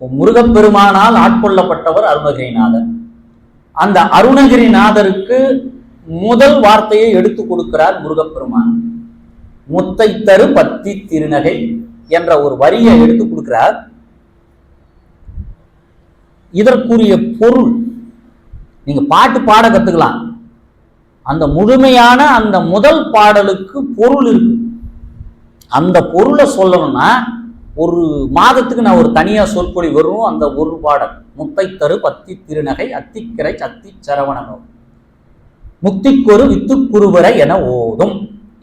முருகப்பெருமானால் ஆட்கொள்ளப்பட்டவர் அருணகிரிநாதர். அந்த அருணகிரிநாதருக்கு முதல் வார்த்தையை எடுத்து கொடுக்கிறார் முருகப்பெருமான். முத்தை தரு பத்தி திருநகை என்ற ஒரு வரியை எடுத்து கொடுக்கிறார். இதற்குரிய பொருள் நீங்க பாட்டு பாட கத்துக்கலாம். அந்த முழுமையான அந்த முதல் பாடலுக்கு பொருள் இருக்கு. அந்த பொருளை சொல்லணும்னா ஒரு மாதத்துக்கு நான் ஒரு தனியா சொற்பொழி வரும். அந்த ஒரு பாடல் முத்தை தரு பத்தி திருநகை அத்திக்கிரை சத்தி சரவணனோ முக்திக்கொரு வித்துக்குருவரை என ஓதும்.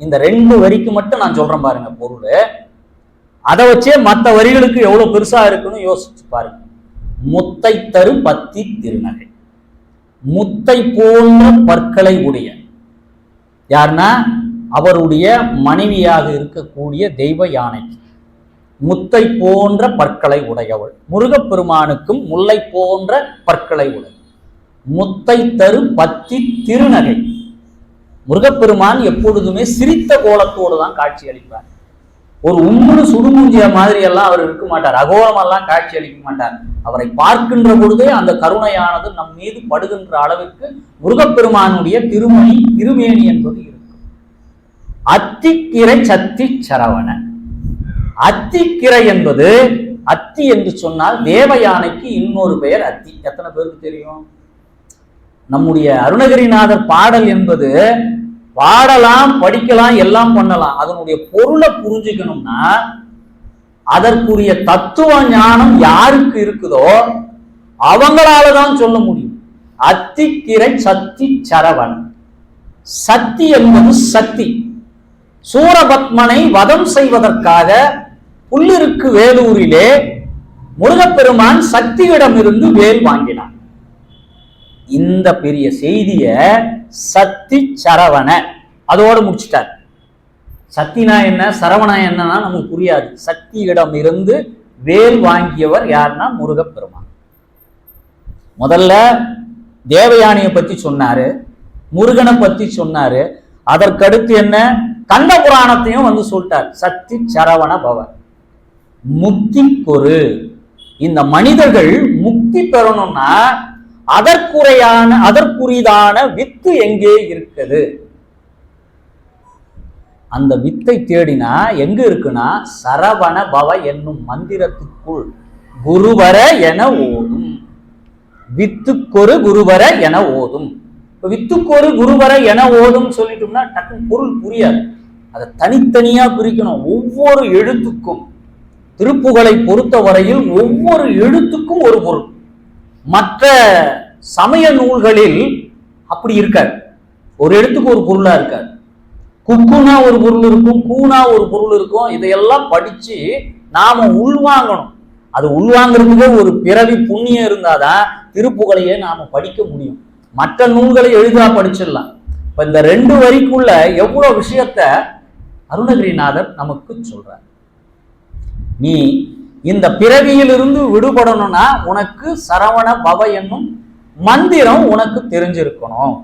இந்த 2 வரிக்கு மட்டும் நான் சொல்றேன் பாருங்க பொருள். அதை வச்சே மற்ற வரிகளுக்கு எவ்வளவு பெருசா இருக்குன்னு யோசிச்சு பாருங்க. முத்தை தரு பத்தி திருநகை, முத்தை போன்ற பற்களை உடைய யாருன்னா அவருடைய மனைவியாக இருக்கக்கூடிய தெய்வ யானைக்கு முத்தை போன்ற பற்களை உடையவள். முருகப்பெருமானுக்கும் முல்லை போன்ற பற்களை உடைய முத்தை தரு பத்தி திருநகை. முருகப்பெருமான் எப்பொழுதுமே சிரித்த கோலத்தோடு தான் காட்சி அளிப்பார். ஒரு உம்முடு சுடுமூஞ்சிய மாதிரி எல்லாம் அவர் இருக்க மாட்டார். அகோரமெல்லாம் காட்சி அளிக்க மாட்டார். அவரை பார்க்கின்ற பொழுதே அந்த கருணையானது நம் மீது படுகின்ற அளவிற்கு முருகப்பெருமானுடைய திருமேனி என்பது இருக்கும். அத்திக்கிரை சத்தி சரவண. அத்திக்கிரை என்பது, அத்தி என்று சொன்னால் தேவயானைக்கு இன்னொரு பெயர் அத்தி. எத்தனை பேருக்கு தெரியும்? நம்முடைய அருணகிரிநாதர் பாடல் என்பது பாடலாம், படிக்கலாம், எல்லாம் பண்ணலாம். அதனுடைய பொருளை புரிஞ்சுக்கணும்னா அதற்குரிய தத்துவ ஞானம் யாருக்கு இருக்குதோ அவங்களாலதான் சொல்ல முடியும். அத்திக்கிரை சத்தி சரவணன். சக்தி என்பது சக்தி. சூரபத்மனை வதம் செய்வதற்காக புல்லிருக்கு வேலூரிலே முருகப்பெருமான் சக்தியிடம் இருந்து வேல் வாங்கினான். இந்த பெரிய செய்திய சக்தி சரவண அதோடு முடிச்சிட்டார். சக்தினா என்ன, சரவணா என்னன்னா நமக்கு புரியாது. சக்தியிடம் இருந்து வேல் வாங்கியவர் யாருன்னா முருகப்பெருமான். முதல்ல தேவயானியை பத்தி சொன்னாரு, முருகனை பத்தி சொன்னாரு. அதற்கடுத்து என்ன, கந்த புராணத்தையும் வந்து சொல்லிட்டார். சக்தி சரவண பவன். முக்திக்கொரு, இந்த மனிதர்கள் முக்தி பெறணும்னா அதற்குரியதான வித்து எங்கே இருக்குது? அந்த வித்தை தேடினா எங்க இருக்குன்னா சரவண பவ என்னும் மந்திரத்துக்குள் குருவர என ஓதும். வித்துக்கொரு குருவர என ஓதும். வித்துக்கொரு குருவர என ஓதும் சொல்லிட்டோம்னா டக்குன்னு பொருள் புரியாது. அதை தனித்தனியா பிரிக்கணும். ஒவ்வொரு எழுத்துக்கும், திருப்புகழை பொறுத்த வரையில் ஒவ்வொரு எழுத்துக்கும் ஒரு பொருள். மற்ற சமய நூல்களில் அப்படி இருக்காது. ஒரு எழுத்துக்கு ஒரு பொருளா இருக்காது. குக்குனா ஒரு பொருள் இருக்கும், கூனா ஒரு பொருள் இருக்கும். இதையெல்லாம் படிச்சு நாம உள்வாங்கணும். அது உள்வாங்கிறதுக்கு ஒரு பிறவி புண்ணியம் இருந்தாதான் திருப்புகழையே நாம படிக்க முடியும். மற்ற நூல்களை எளிதா படிச்சிடலாம். இப்ப இந்த 2 வரிக்குள்ள எவ்வளவு விஷயத்த அருணகிரிநாதர் நமக்கு சொல்றார். நீ இந்த பிறவியிலிருந்து விடுபடணும்னா உனக்கு சரவண பவ என்னும் மந்திரம் உனக்கு தெரிஞ்சிருக்கணும்.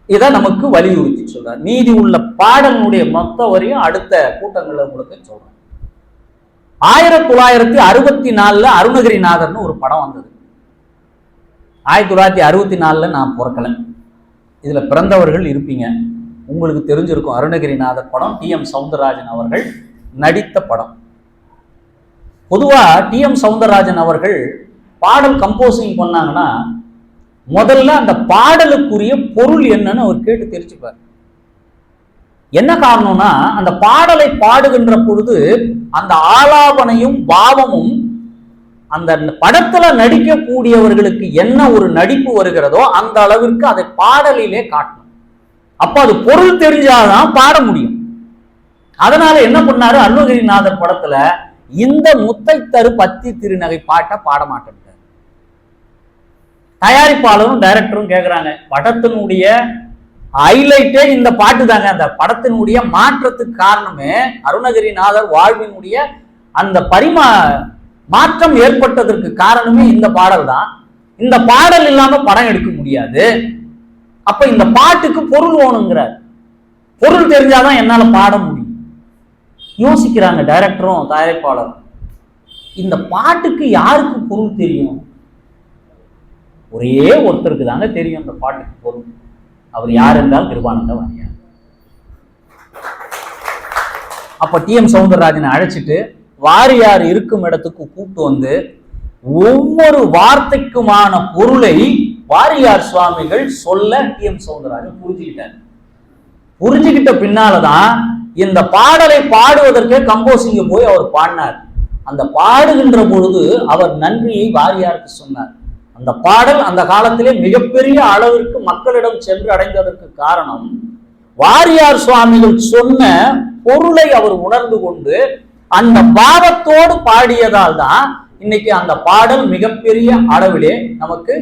இதை நமக்கு வலியுறுத்தி சொல்றார். மீதி உள்ள பாடலுடைய மொத்த வரையும் அடுத்த கூட்டங்களை உங்களுக்கு சொல்றேன். 1964 அருணகிரிநாதர்னு ஒரு படம் வந்தது. 1964 நான் பிறக்கல. இதுல பிறந்தவர்கள் இருப்பீங்க, உங்களுக்கு தெரிஞ்சிருக்கும். அருணகிரிநாதர் படம் டி.எம். சௌந்தரராஜன் அவர்கள் நடித்த படம். பொதுவா டி.எம். சௌந்தரராஜன் அவர்கள் பாடல் கம்போசிங் பண்ணாங்கன்னா முதல்ல அந்த பாடலுக்குரிய பொருள் என்னன்னு அவர் கேட்டு தெரிஞ்சுப்பார். என்ன காரணம்னா அந்த பாடலை பாடுகின்ற பொழுது அந்த ஆலாபனையும் பாவமும் அந்த படத்துல நடிக்கக்கூடியவர்களுக்கு என்ன ஒரு நடிப்பு வருகிறதோ அந்த அளவிற்கு அதை பாடலிலே காட்டணும். அப்ப அது பொருள் தெரிஞ்சாதான் பாட முடியும். அதனால என்ன பண்ணாரு, அருணகிரிநாதர் படத்துல இந்த முத்தை தரு பத்தி திருநகை பாட்டை பாட மாட்டேன். தயாரிப்பாளரும் டைரக்டரும் கேட்கிறாங்க, படத்தினுடைய ஹைலைட்டே இந்த பாட்டு தாங்க. அந்த படத்தினுடைய மாற்றத்துக்கு காரணமே அருணகிரிநாதர் வாழ்வினுடைய அந்த மாற்றம் ஏற்பட்டதற்கு காரணமே இந்த பாடல் தான். இந்த பாடல் இல்லாம படம் எடுக்க முடியாது. அப்ப இந்த பாட்டுக்கு பொருள் வேணுங்கிறார். பொருள் தெரிஞ்சாதான் என்னால பாட முடியும். யோசிக்கிறாங்க டைரக்டரும் தயாரிப்பாளரும். இந்த பாட்டுக்கு யாருக்கு பொருள் தெரியும்? ஒரே ஒருத்தருக்கு தாங்க தெரியும் இந்த பாட்டுக்கு பொருள். அவர் யார் என்றால் கிருபானந்த வாரியார். அப்ப டி.எம். சௌந்தரராஜனை அழைச்சிட்டு வாரியார் இருக்கும் இடத்துக்கு கூப்பிட்டு வந்து ஒவ்வொரு வார்த்தைக்குமான பொருளை வாரியார் சுவாமிகள் சொல்ல டி.எம். சௌந்தரராஜன் புரிஞ்சுக்கிட்டார். புரிஞ்சுக்கிட்ட பின்னால்தான் இந்த பாடலை பாடுவதற்கே கம்போசிங்க போய் அவர் பாடினார். அந்த பாடுகின்ற பொழுது அவர் நன்றியை வாரியாருக்கு சொன்னார். அந்த பாடல் அந்த காலத்திலே மிகப்பெரிய அளவிற்கு மக்களிடம் சென்று அடைந்ததற்கு காரணம் வாரியார் சுவாமிகள் சொன்ன பொருளை அவர் உணர்ந்து கொண்டு அந்த பாவத்தோடு பாடியதால் தான் இன்னைக்கு அந்த பாடல் மிகப்பெரிய அளவிலே நமக்கு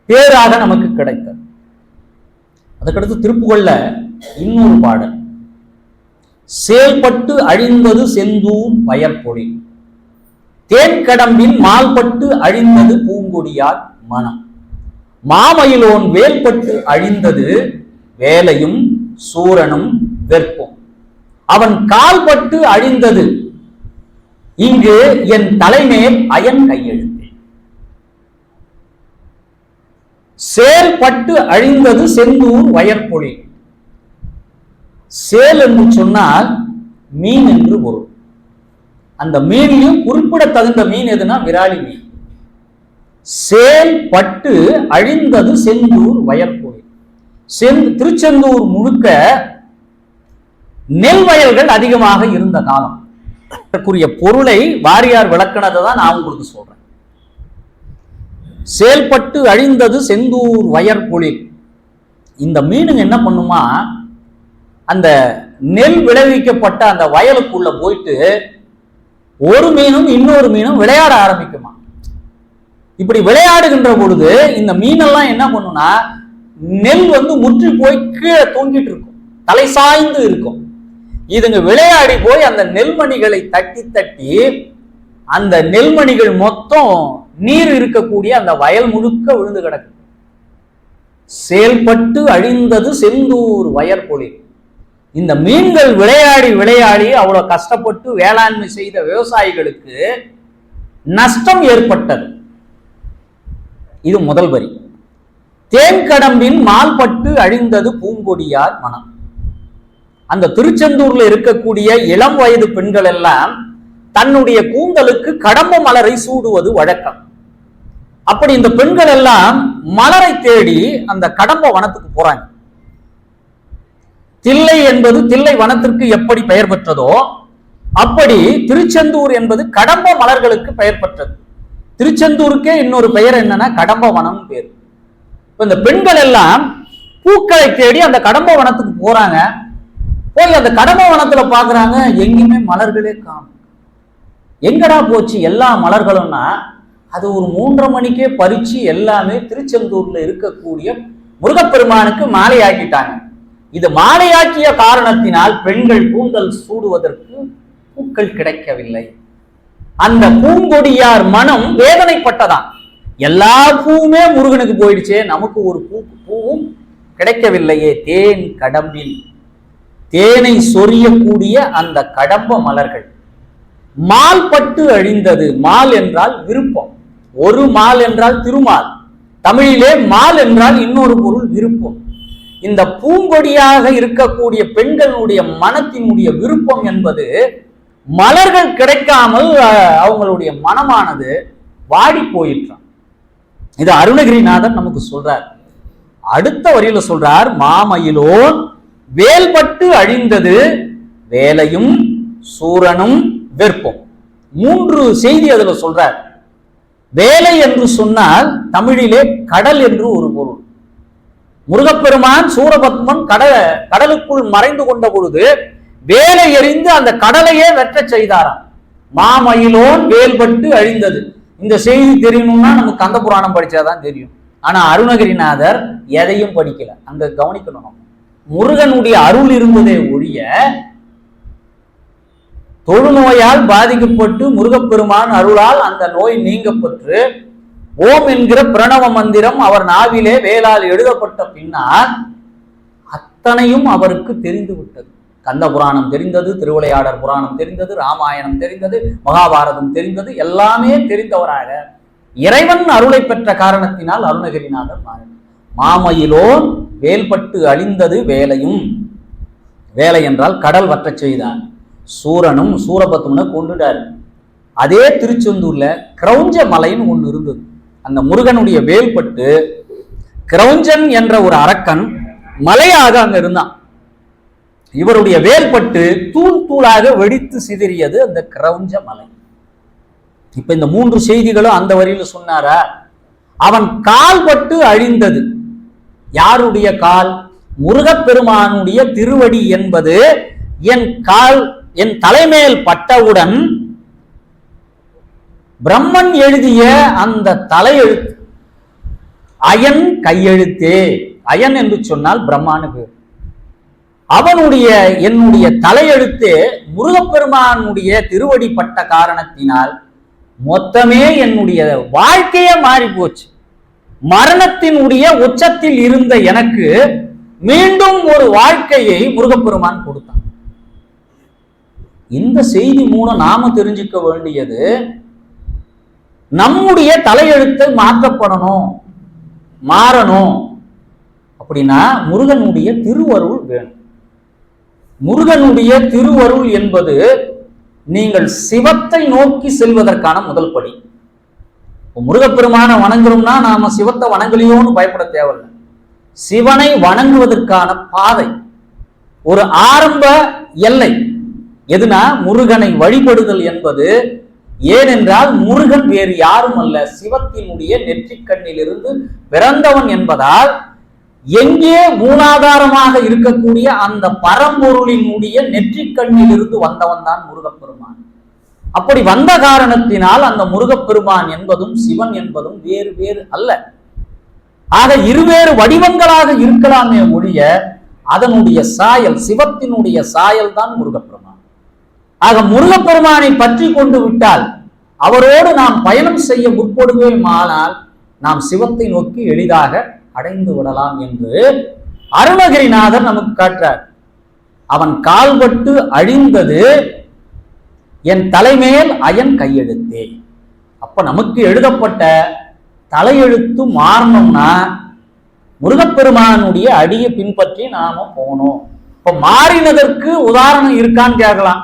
பேராக நமக்கு கிடைத்தது. அதுக்கடுத்து திருப்புகழ்ல இன்னொரு பாடல், செயல்பட்டு அழிந்தது செந்தூர் வயற்பொழி, தேன்கடம்பின் மால்பட்டு அழிந்தது பூங்கொடியார் மனம், மாமயிலோன் வேல்பட்டு அழிந்தது வேலையும் சூரனும் வெற்பும், அவன் கால்பட்டு அழிந்தது இங்கு என் தலைமேல் அயன் கையெழுத்து. செயல்பட்டு அழிந்தது செந்தூர் வயற்பொழி. சேல் என்று சொன்னால் மீன் என்று பொருள். அந்த மீனிலும் குறிப்பிடத்தகுந்த மீன் எதுனா விராலி மீன். செயல்பட்டு அழிந்தது செந்தூர் வயற்பொழி. திருச்செந்தூர் முழுக்க நெல் வயல்கள் அதிகமாக இருந்த காலம். அதற்குரிய பொருளை வாரியார் விளக்கினதை தான் நான் உங்களுக்கு சொல்றேன். செயல்பட்டு அழிந்தது செந்தூர் வயற்பொழி. இந்த மீனுங்க என்ன பண்ணுமா, அந்த நெல் விளைவிக்கப்பட்ட அந்த வயலுக்குள்ள போயிட்டு ஒரு மீனும் இன்னொரு மீனும் விளையாட ஆரம்பிக்குமா. இப்படி விளையாடுகின்ற பொழுது இந்த மீனெல்லாம் என்ன பண்ணுனா, நெல் முற்றி போய் கீழே தொங்கிட்டு இருக்கும், தலை சாய்ந்து இருக்கும். இதுங்க விளையாடி போய் அந்த நெல்மணிகளை தட்டி தட்டி அந்த நெல்மணிகள் மொத்தம் நீர் இருக்கக்கூடிய அந்த வயல் முழுக்க விழுந்து கிடக்கு. செயல்பட்டு அழிந்தது செந்தூர் வயற்பொழி. இந்த மீன்கள் விளையாடி விளையாடி அவ்வளவு கஷ்டப்பட்டு வேளாண்மை செய்த விவசாயிகளுக்கு நஷ்டம் ஏற்பட்டது. இது முதல் வரி. தேன்கடம்பின் மால்பட்டு அழிந்தது பூங்கொடியார் மனம். அந்த திருச்செந்தூர்ல இருக்கக்கூடிய இளம் வயது பெண்கள் எல்லாம் தன்னுடைய கூந்தலுக்கு கடம்ப மலரை சூடுவது வழக்கம். அப்படி இந்த பெண்கள் எல்லாம் மலரை தேடி அந்த கடம்ப வனத்துக்கு போறாங்க. தில்லை என்பது தில்லை வனத்திற்கு எப்படி பெயர் பெற்றதோ அப்படி திருச்செந்தூர் என்பது கடம்ப மலர்களுக்கு பெயர் பெற்றது. திருச்செந்தூருக்கே இன்னொரு பெயர் என்னன்னா கடம்ப வனம் பேர். இந்த பெண்கள் எல்லாம் பூக்களை தேடி அந்த கடம்ப வனத்துக்கு போறாங்க. போய் அந்த கடம்ப வனத்துல பாக்குறாங்க, எங்கேயுமே மலர்களே காணும். எங்கடா போச்சு எல்லா மலர்களும்னா, அது ஒரு 3:30 மணிக்கே பறிச்சு எல்லாமே திருச்செந்தூர்ல இருக்கக்கூடிய முருகப்பெருமானுக்கு மாலையாக்கிட்டாங்க. இது மாலையாக்கிய காரணத்தினால் பெண்கள் கூந்தல் சூடுவதற்கு பூக்கள் கிடைக்கவில்லை. அந்த பூங்கொடியார் மனம் வேதனைப்பட்டதான். எல்லா பூவுமே முருகனுக்கு போயிடுச்சே, நமக்கு ஒரு பூவும் கிடைக்கவில்லையே. தேன் கடம்பில் தேனை சொரியக்கூடிய அந்த கடம்ப மலர்கள் மால்பட்டு அழிந்தது. மால் என்றால் விருப்பம். ஒரு மால் என்றால் திருமால். தமிழிலே மால் என்றால் இன்னொரு பொருள் விருப்பம். இந்த பூங்கொடியாக இருக்கக்கூடிய பெண்களுடைய மனத்தினுடைய விருப்பம் என்பது மலர்கள் கிடைக்காமல் அவங்களுடைய மனமானது வாடி போயிற்றான். இது அருணகிரிநாதர் நமக்கு சொல்றார். அடுத்த வரியில சொல்றார், மாமயிலோன் வேல்பட்டு அழிந்தது வேலையும் சூரனும் வெற்பும். 3 செய்தி அதுல சொல்றார். வேலை என்று சொன்னால் தமிழிலே கடல் என்று ஒரு பொருள். முருகப்பெருமான் சூரபத்மன் கடலுக்குள் மறைந்து கொண்ட பொழுது வேலை எறிந்து அந்த கடலையே வெற்ற செய்தாராம். மாமயிலோன் வேல்பட்டு அழிந்தது. இந்த செய்தி தெரியணும்னா நமக்கு கந்த புராணம் படிச்சாதான் தெரியும். ஆனா அருணகிரிநாதர் எதையும் படிக்கல. அங்க கவனிக்கணும், முருகனுடைய அருள் இருந்ததே ஒழிய தொழுநோயால் பாதிக்கப்பட்டு முருகப்பெருமான் அருளால் அந்த நோய் நீங்கப்பட்டு ஓம் என்கிற பிரணவ மந்திரம் அவர் நாவிலே வேளால் எழுதப்பட்ட பின்னால் அத்தனையும் அவருக்கு தெரிந்து விட்டது. கந்த புராணம் தெரிந்தது, திருவிளையாடற் புராணம் தெரிந்தது, ராமாயணம் தெரிந்தது, மகாபாரதம் தெரிந்தது, எல்லாமே தெரிந்தவராக இறைவன் அருளை பெற்ற காரணத்தினால் அருணகிரிநாதர் மாமயிலோன் வேல்பட்டு அழிந்தது வேலையும். வேலை என்றால் கடல் வற்றச் செய்தார். சூரனும் சூரபத்மனை கொண்டுட்டார். அதே திருச்செந்தூர்ல கிரௌஞ்ச மலைன்னு ஒன்று இருந்தது. அந்த முருகனுடைய வேல்பட்டு கிரௌஞ்சன் என்ற ஒரு அரக்கன் மலையாக அங்க இருந்தான். இவருடைய வேல்பட்டு தூள் தூளாக வெடித்து சிதறியது அந்த கிரௌஞ்ச மலை. இப்ப இந்த 3 செய்திகளும் அந்த வரியில சொன்னாரா? அவன் கால் பட்டு அழிந்தது. யாருடைய கால்? முருகப்பெருமானுடைய திருவடி என்பது என் தலைமேல் பட்டவுடன் பிரம்மன் எழுதிய அந்த தலையெழுத்து அயன் கையெழுத்தே. அயன் என்று சொன்னால் பிரம்மானுக்கு என்னுடைய தலையெழுத்தே முருகப்பெருமானுடைய திருவடி பட்ட காரணத்தினால் மொத்தமே என்னுடைய வாழ்க்கையே மாறி போச்சு. மரணத்தினுடைய உச்சத்தில் இருந்த எனக்கு மீண்டும் ஒரு வாழ்க்கையை முருகப்பெருமான் கொடுத்தான். இந்த செய்தி மூலம் நாம தெரிஞ்சுக்க வேண்டியது, நம்முடைய தலையெழுத்து மாற்றப்படணும், மாறணும் அப்படின்னா முருகனுடைய திருவருள் வேணும். முருகனுடைய திருவருள் என்பது நீங்கள் சிவத்தை நோக்கி செல்வதற்கான முதல் படி. முருகப்பெருமான வணங்குறோம்னா நாம சிவத்தை வணங்கலையோன்னு பயப்பட தேவையில்லை. சிவனை வணங்குவதற்கான பாதை, ஒரு ஆரம்ப எல்லை எதுனா முருகனை வழிபடுதல் என்பது. ஏனென்றால் முருகன் வேறு யாரும் அல்ல, சிவத்தினுடைய நெற்றிக்கண்ணில் இருந்து பிறந்தவன் என்பதால் எங்கே மூலாதாரமாக இருக்கக்கூடிய அந்த பரம்பொருளினுடைய நெற்றிக்கண்ணில் இருந்து வந்தவன் தான் முருகப்பெருமான். அப்படி வந்த காரணத்தினால் அந்த முருகப்பெருமான் என்பதும் சிவன் என்பதும் வேறு வேறு அல்ல. ஆக இருவேறு வடிவங்களாக இருக்கலாமே ஒழிய அதனுடைய சாயல், சிவத்தினுடைய சாயல் தான் முருகப்பெருமான். ஆக முருகப்பெருமானை பற்றி கொண்டு விட்டால், அவரோடு நாம் பயணம் செய்ய முற்படுவோமானால் நாம் சிவத்தை நோக்கி எளிதாக அடைந்து விடலாம் என்று அருணகிரிநாதர் நமக்கு காட்டுறார். அவன் கால்பட்டு அழிந்தது என் தலைமேல் அயன் கையெழுத்தே. அப்ப நமக்கு எழுதப்பட்ட தலையெழுத்து மாறணும்னா முருகப்பெருமானுடைய அடியை பின்பற்றி நாம போகணும். இப்ப மாறினதற்கு உதாரணம் இருக்கான்னு கேட்கலாம்.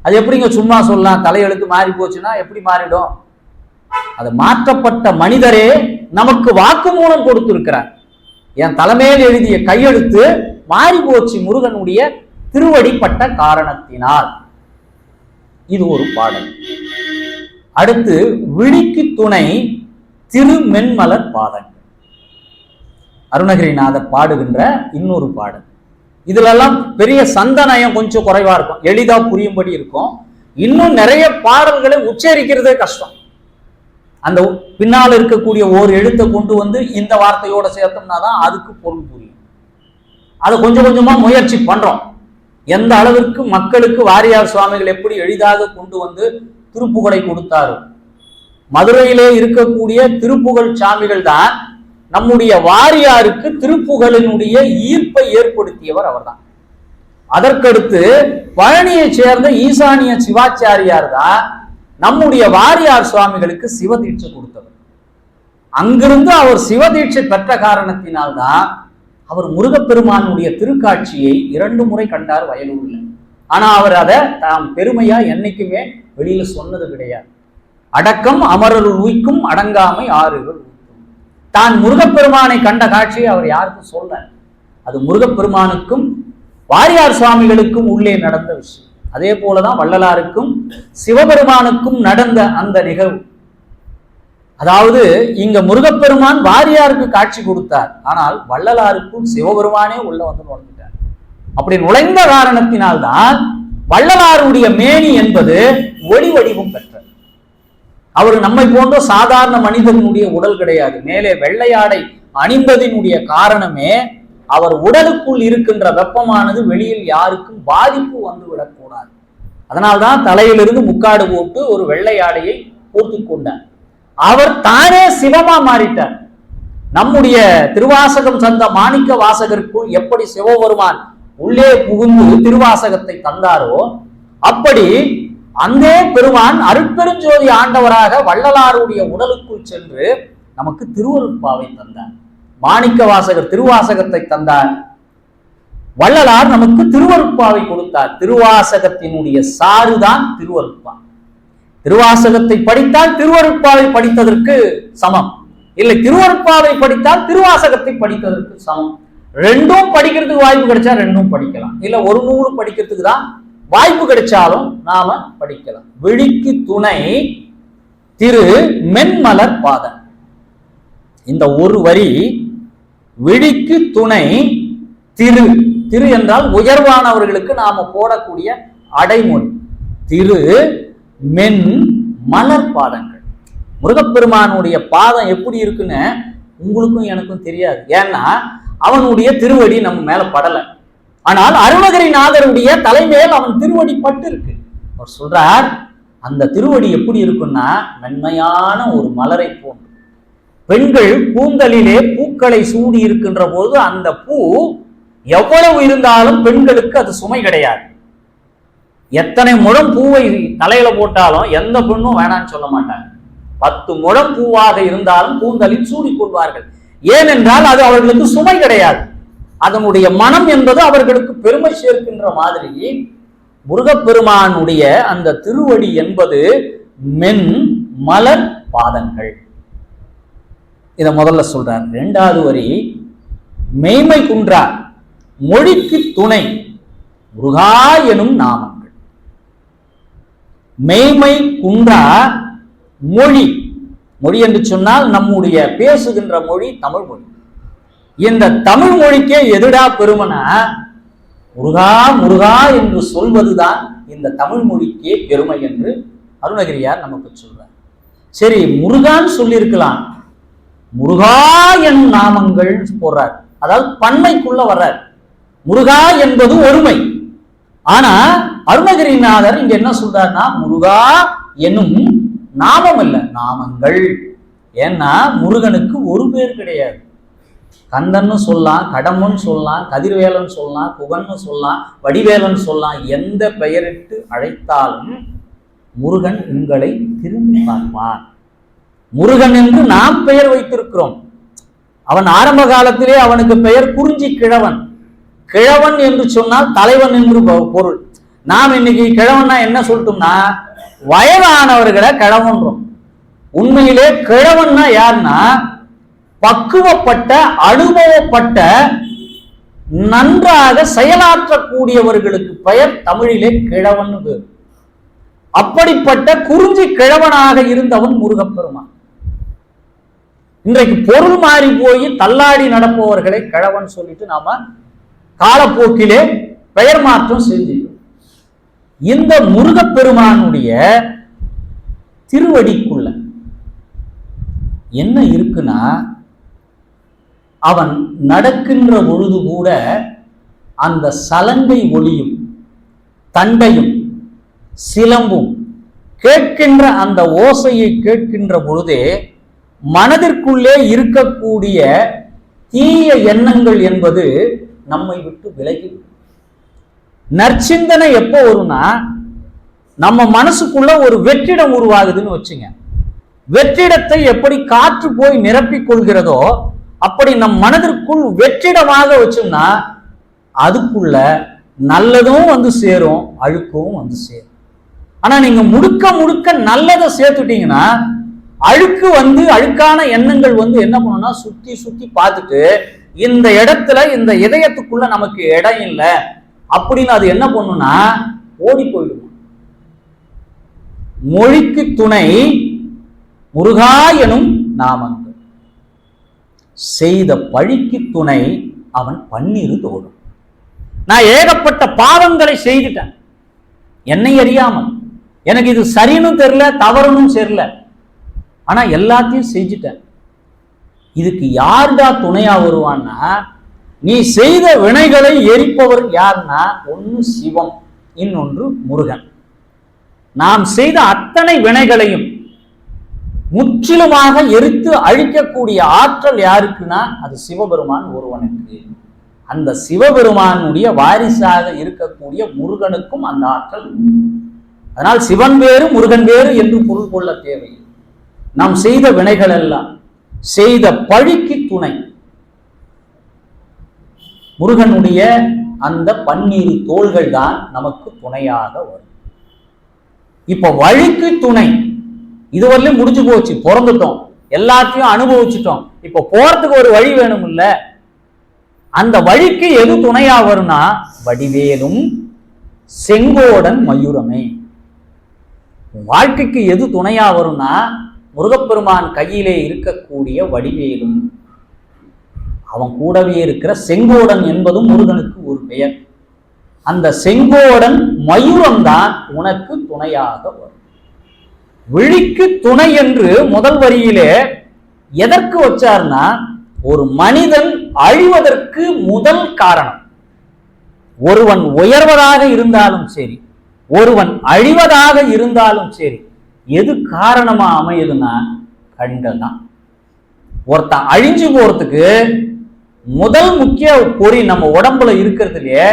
அது எப்படிங்க சும்மா சொல்லலாம்? தலையெழுத்து மாறி போச்சுன்னா எப்படி மாறிடும்? அது மாற்றப்பட்ட மனிதரே நமக்கு வாக்குமூலம் கொடுத்திருக்கிறார். என் தலைமையில் எழுதிய கையெழுத்து மாறி போச்சு முருகனுடைய திருவடிப்பட்ட காரணத்தினால். இது ஒரு பாடல். அடுத்து விழிக்கு துணை திருமென்மலர் பாதங்கள், அருணகிரிநாதர் பாடுகின்ற இன்னொரு பாடல். இதுல எல்லாம் பெரிய சந்தனயம் கொஞ்சம் குறைவா இருக்கும், எளிதா புரியும்படி இருக்கும். இன்னும் நிறைய பாடல்களை உச்சரிக்கிறதே கஷ்டம். அந்த பின்னால் இருக்கக்கூடிய ஒரு எழுத்தை கொண்டு வந்து இந்த வார்த்தையோட சேர்த்தோம்னா தான் அதுக்கு பொருள் புரியும். அதை கொஞ்சம் கொஞ்சமா முயற்சி பண்றோம். எந்த அளவிற்கு மக்களுக்கு வாரியார் சுவாமிகள் எப்படி எளிதாக கொண்டு வந்து திருப்புகழை கொடுத்தாரு. மதுரையிலே இருக்கக்கூடிய திருப்புகழ் சாமிகள் தான் நம்முடைய வாரியாருக்கு திருப்புகழினுடைய ஈர்ப்பை ஏற்படுத்தியவர் அவர்தான். அதற்கடுத்து பழனியை சேர்ந்த ஈசானிய சிவாச்சாரியார் தான் நம்முடைய வாரியார் சுவாமிகளுக்கு சிவதீட்சை கொடுத்தவர். அங்கிருந்து அவர் சிவதீட்சை பெற்ற காரணத்தினால்தான் அவர் முருகப்பெருமானுடைய திருக்காட்சியை 2 முறை கண்டார் வயலூர்ல. ஆனா அவர் அதை தாம் பெருமையா என்னைக்குமே வெளியில சொன்னது கிடையாது. அடக்கம் அமரருள் உய்க்கும் அடங்காமை ஆறுகள் உய்க்கும். தான் முருகப்பெருமானை கண்ட காட்சியை அவர் யாருக்கும் சொல்ல. அது முருகப்பெருமானுக்கும் வாரியார் சுவாமிகளுக்கும் உள்ளே நடந்த விஷயம். அதே போலதான் வள்ளலாருக்கும் சிவபெருமானுக்கும் நடந்த அந்த நிகழ்வு. அதாவது இங்க முருகப்பெருமான் வாரியாருக்கு காட்சி கொடுத்தார், ஆனால் வள்ளலாருக்கும் சிவபெருமானே உள்ள வந்து நுழைஞ்சிட்டார். அப்படி நுழைந்த காரணத்தினால்தான் வள்ளலாருடைய மேனி என்பது ஒளி வடிவம் பெற்றது. அவர் நம்மை போன்ற சாதாரண மனிதனுடைய உடல் கிடையாது. மேலே வெள்ளையாடை அணிந்ததினுடைய காரணமே அவர் உடலுக்குள் இருக்கின்ற வெப்பமானது வெளியில் யாருக்கும் பாதிப்பு வந்து விடக்கூடாது. அதனால்தான் தலையிலிருந்து முக்காடு போட்டு ஒரு வெள்ளையாடையை போர்த்தி கொண்டார். அவர் தானே சிவமா மாறிட்டார். நம்முடைய திருவாசகம் சந்த மாணிக்க வாசகருக்குள் எப்படி சிவபெருமான் உள்ளே புகுந்து திருவாசகத்தை தந்தாரோ அப்படி அந்த பெருமான் அருட்பெருஞ்சோதி ஆண்டவராக வள்ளலாருடைய உடலுக்குள் சென்று நமக்கு திருவருட்பாவை தந்தார். மாணிக்க வாசகர் திருவாசகத்தை தந்தார், வள்ளலார் நமக்கு திருவருட்பாவை கொடுத்தார். திருவாசகத்தினுடைய சாறுதான் திருவருட்பா. திருவாசகத்தை படித்தால் திருவருட்பாவை படித்ததற்கு சமம், இல்லை திருவருட்பாவை படித்தால் திருவாசகத்தை படித்ததற்கு சமம். ரெண்டும் படிக்கிறதுக்கு வாய்ப்பு கிடைச்சா ரெண்டும் படிக்கலாம், இல்ல ஒரு நூறு படிக்கிறதுக்கு தான் வாய்ப்பு கிடைச்சாலும் நாம படிக்கலாம். விழிக்கு துணை திரு மென்மலர் பாதம். இந்த ஒரு வரி விழிக்கு துணை திரு. திரு என்றால் உயர்வானவர்களுக்கு நாம போடக்கூடிய அடைமொழி. திரு மென் மலர் பாதங்கள். முருகப்பெருமானுடைய பாதம் எப்படி இருக்குன்னு உங்களுக்கும் எனக்கும் தெரியாது, ஏன்னா அவனுடைய திருவடி நம்ம மேல படலை. ஆனால் அருணகிரிநாதருடைய தலைமையில் அவன் திருவடி பட்டு இருக்கு. அவர் சொல்றார், அந்த திருவடி எப்படி இருக்குன்னா மென்மையான ஒரு மலரை போன்று. பெண்கள் கூந்தலிலே பூக்களை சூடி இருக்கின்ற போது அந்த பூ எவ்வளவு இருந்தாலும் பெண்களுக்கு அது சுமை கிடையாது. எத்தனை முழம் பூவை தலையில போட்டாலும் எந்த பெண்ணும் வேணான்னு சொல்ல மாட்டாங்க. 10 முழம் பூவாக இருந்தாலும் கூந்தலில் சூடி கொள்வார்கள். ஏனென்றால் அது அவர்களுக்கு சுமை கிடையாது. அதனுடைய மனம் என்பது அவர்களுக்கு பெருமை சேர்க்கின்ற மாதிரி முருகப்பெருமானுடைய அந்த திருவடி என்பது மென் மலர் பாதங்கள். இத முதல்ல சொல்றார். 2வது வரி மெய்மை குன்றா மொழிக்கு துணை முருகா எனும் நாமங்கள். மெய்மை குன்றா மொழி. மொழி என்று சொன்னால் நம்முடைய பேசுகின்ற மொழி தமிழ் மொழி. இந்த தமிழ் மொழிக்கே எதிரா பெருமனா முருகா முருகா என்று சொல்வதுதான் இந்த தமிழ் மொழிக்கே பெருமை என்று அருணகிரியார் நமக்கு சொல்றார். சரி, முருகான்னு சொல்லியிருக்கலாம், முருகா என் நாமங்கள் போடுறார். அதாவது பன்மைக்குள்ள வர்றார். முருகா என்பது ஒருமை. ஆனா அருணகிரிநாதர் இங்க என்ன சொல்றாருன்னா முருகா எனும் நாமம் அல்ல, நாமங்கள். ஏன்னா முருகனுக்கு ஒரு பேர் கிடையாது. கந்தன்னு சொல்லலாம், கடம்பன்னு சொல்லலாம், கதிர்வேலன் சொல்லலாம், குகன்னு சொல்லலாம், வடிவேலன் சொல்லலாம். எந்த பெயரிட்டு அழைத்தாலும் முருகன் உங்களை திரும்பி பார்ப்பான். முருகன் என்று நாம் பெயர் வைத்திருக்கிறோம். அவன் ஆரம்ப காலத்திலே அவனுக்கு பெயர் குறிஞ்சி கிழவன். கிழவன் என்று சொன்னால் தலைவன் என்று பொருள். நாம் இன்னைக்கு கிழவன்னா என்ன சொல்லிட்டோம்னா வயதானவர்களை கிழவன்றோம். உண்மையிலே கிழவன்னா யாருன்னா பக்குவப்பட்ட அனுபவப்பட்ட நன்றாக செயலாற்றக்கூடியவர்களுக்கு பெயர் தமிழிலே கிழவன் பேர். அப்படிப்பட்ட குறிஞ்சி கிழவனாக இருந்தவன் முருகப்பெருமான். இன்றைக்கு பொருள் மாறி போய் தள்ளாடி நடப்பவர்களை கிழவன் சொல்லிட்டு நாம காலப்போக்கிலே பெயர் மாற்றம் செஞ்சிருக்கோம். இந்த முருகப்பெருமானுடைய திருவடிக்குள்ள என்ன இருக்குன்னா அவன் நடக்கின்ற பொழுது கூட அந்த சலங்கை ஒளியும் தண்டையும் சிலம்பும் கேட்கின்ற அந்த ஓசையை கேட்கின்ற பொழுதே மனதிற்குள்ளே இருக்கக்கூடிய தீய எண்ணங்கள் என்பது நம்மை விட்டு விலகி. நற்சிந்தனை எப்போ வரும்னா நம்ம மனசுக்குள்ள ஒரு வெற்றிடம் உருவாகுதுன்னு வச்சுங்க. வெற்றிடத்தை எப்படி காற்று போய் நிரப்பிக் கொள்கிறதோ அப்படி நம் மனதிற்குள் வெற்றிடமாக வச்சோம்னா அதுக்குள்ள நல்லதும் வந்து சேரும், அழுக்கும் வந்து சேரும். ஆனா நீங்க முழுக்க முழுக்க நல்லதை சேர்த்துட்டீங்கன்னா அழுக்கு வந்து அழுக்கான எண்ணங்கள் வந்து என்ன பண்ணும்னா சுத்தி சுத்தி பார்த்துட்டு இந்த இடத்துல இந்த இதயத்துக்குள்ள நமக்கு இடம் இல்லை அப்படின்னு அது என்ன பண்ணும்னா ஓடி போயிடும். மொழிக்கு துணை முருகா எனும் நாமங்கள். செய்த பழிக்கு துணை அவன் பன்னிரு தோடும். நான் ஏகப்பட்ட பாவங்களை செய்துட்டேன் என்னை அறியாமல். எனக்கு இது சரின்னு தெரியல, தவறுன்னு தெரியல, ஆனா எல்லாத்தையும் செஞ்சுட்டேன். இதுக்கு யாருடா துணையா வருவான்னா நீ செய்த வினைகளை எரிப்பவர் யாருன்னா ஒன்னு சிவம், இன்னொன்று முருகன். நாம் செய்த அத்தனை வினைகளையும் முற்றிலுமாக எரித்து அழிக்கக்கூடிய ஆற்றல் யாருக்குன்னா அது சிவபெருமான் ஒருவனுக்கு. அந்த சிவபெருமானுடைய வாரிசாக இருக்கக்கூடிய முருகனுக்கும் அந்த ஆற்றல் உண்டு. அதனால் சிவன் வேறு முருகன் வேறு என்று பொருள் கொள்ள தேவையில்லை. நாம் செய்த வினைகள் எல்லாம் செய்த பழிக்கு துணை முருகனுடைய அந்த 12 தோள்கள் தான் நமக்கு துணையாக வரும். இப்ப வழிக்கு துணை இதுவரையிலும் முடிஞ்சு போச்சு, பிறந்துட்டோம், எல்லாத்தையும் அனுபவிச்சுட்டோம். இப்ப போறதுக்கு ஒரு வழி வேணும் இல்ல? அந்த வழிக்கு எது துணையா வரும்னா வடிவேலும் செங்கோடன் மயூரமே. வாழ்க்கைக்கு எது துணையா வரும்னா முருகப்பெருமான் கையிலே இருக்கக்கூடிய வடிவேலும் அவன் கூடவே இருக்கிற செங்கோடன் என்பதும் முருகனுக்கு ஒரு பெயர். அந்த செங்கோடன் மயூரம் தான் உனக்கு துணையாக வரும். விழிக்கு துணை என்று முதல் வரியிலே எதற்கு வச்சார்னா, ஒரு மனிதன் அழிவதற்கு முதல் காரணம், ஒருவன் உயர்வதாக இருந்தாலும் சரி, ஒருவன் அழிவதாக இருந்தாலும் சரி, எது காரணமா அமையுதுன்னா கண்கள் தான். ஒருத்தன் அழிஞ்சு போறதுக்கு முதல் முக்கிய பொறி நம்ம உடம்புல இருக்கிறதுலயே.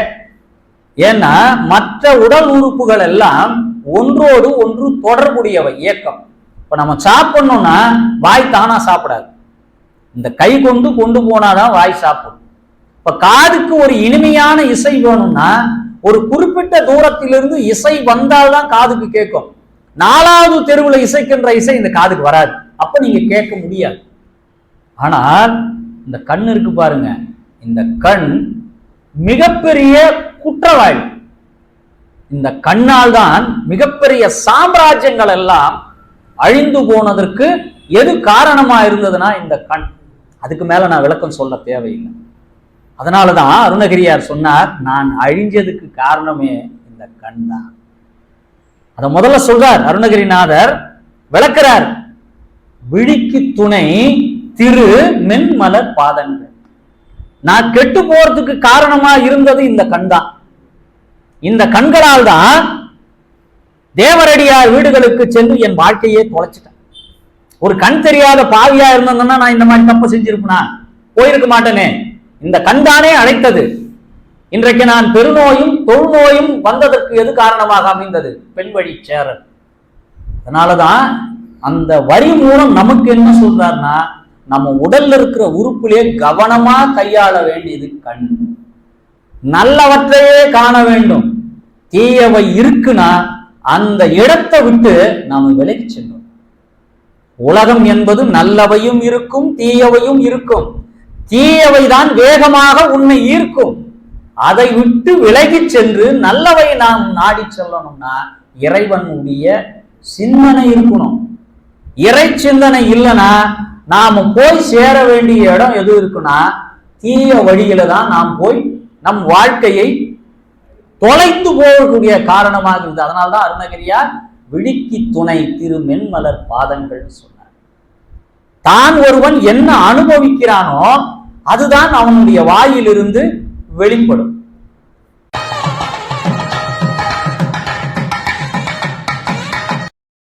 ஏன்னா மற்ற உடல் உறுப்புகள் எல்லாம் ஒன்றோடு ஒன்று தொடர்புடையவை, இயக்கம். இப்ப நம்ம சாப்பிடணும்னா வாய் தானா சாப்பிடாது, இந்த கை கொண்டு கொண்டு போனாதான் வாய் சாப்பிடும். இப்ப காதுக்கு ஒரு இனிமையான இசை வேணும்னா ஒரு குறிப்பிட்ட தூரத்திலிருந்து இசை வந்தால்தான் காதுக்கு கேட்கும். 4வது தெருவில் இசைக்கின்ற இசை இந்த காதுக்கு வராது, அப்ப நீங்க கேட்க முடியாது. ஆனால் இந்த கண் இருக்கு பாருங்க, இந்த கண் மிகப்பெரிய குற்றவாளி. இந்த கண்ணால் தான் மிகப்பெரிய சாம்ராஜ்யங்கள் எல்லாம் அழிந்து போனதற்கு எது காரணமா இருந்ததுன்னா இந்த கண். அதுக்கு மேல நான் விளக்கம் சொல்ல தேவையில்லை. அதனாலதான் அருணகிரியார் சொன்னார், நான் அழிஞ்சதுக்கு காரணமே இந்த கண் தான். அத முதல்ல சொல்றார் அருணகிரிநாதர், விளக்கிறார். விழிக்கு துணை திரு மென்மலர் பாதங்கள். நான் கெட்டு போறதுக்கு காரணமா இருந்தது இந்த கண் தான். இந்த கண்களால் தான் தேவரடியார் வீடுகளுக்கு சென்று என் வாழ்க்கையே தொலைச்சிட்டேன். ஒரு கண் தெரியாத பாவியா இருந்ததுன்னா நான் இந்த மாதிரி தப்பு செஞ்சிருப்பேனா? போயிருக்க மாட்டேனே. இந்த கண் தானே அழைத்தது. இன்றைக்கு நான் பெருநோயும் தொழுநோயும் வந்ததற்கு எது காரணமாக அமைந்தது? பெண் வழி சேரல். அதனாலதான் அந்த வரி மூலம் நமக்கு என்ன சொல்றாருன்னா, நம்ம உடல்ல இருக்கிற உறுப்பிலே கவனமா கையாள வேண்டியது கண். நல்லவற்றையே காண வேண்டும். தீயவை இருக்குன்னா அந்த இடத்தை விட்டு நாம விலகி சென்றோம். உலகம் என்பது நல்லவையும் இருக்கும், தீயவையும் இருக்கும். தீயவை தான் வேகமாக உன்னை ஈர்க்கும். அதை விட்டு விலகி சென்று நல்லவை நாம் நாடி செல்லணும்னா இறைவனுடைய சிந்தனை இருக்கணும். இறை சிந்தனை இல்லைன்னா நாம போய் சேர வேண்டிய இடம் எது இருக்குன்னா தீய வழியில தான் நாம் போய் நம் வாழ்க்கையை தொலைத்து போகக்கூடிய காரணமாக இருந்தது. அதனால்தான் அருணகிரியார் விழிக்கு துணை திரு மென்மலர் பாதங்கள் சொன்னார். தான் ஒருவன் என்ன அனுபவிக்கிறானோ அதுதான் அவனுடைய வாயிலிருந்து வெளிப்படும்.